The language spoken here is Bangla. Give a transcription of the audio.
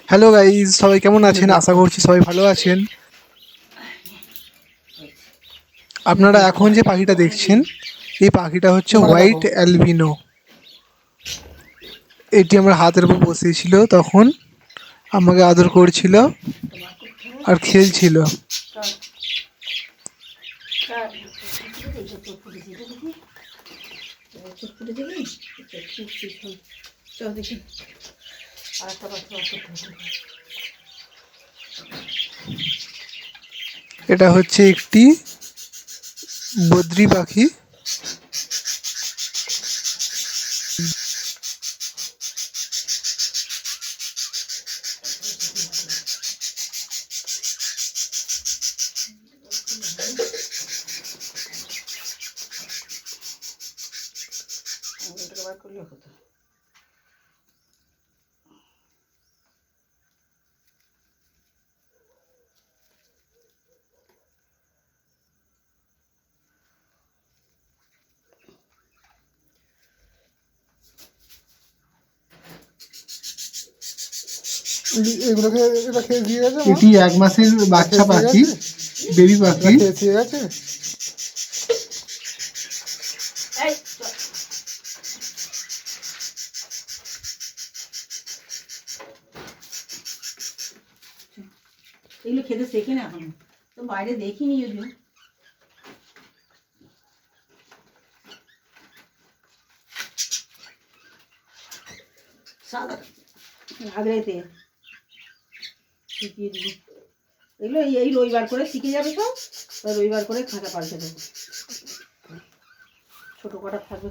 হ্যালো গাইজ, সবাই কেমন আছেন? আশা করছি সবাই ভালো আছেন। আপনারা এখন যে পাখিটা দেখছেন, এই পাখিটা হচ্ছে হোয়াইট অ্যালবিনো। এটি আমার হাতের উপর বসেছিল, তখন আমাকে আদর করছিল আর খেলছিল। এটা হচ্ছে একটি বদ্রি পাখি। এটি 1 মাসের বাচ্চা পাখি, বেবি পাখি। এগুলো খেতে শেখে না এখন, তো বাইরে দেখিনি যদিও। সাদা আগড়েতে শিখিয়ে দিবি এগুলো। এই রবিবার করে শিখে যাবে, তো রবিবার করে খাঁচা পাল্টে দেবো। ছোটো কটা থাকবে।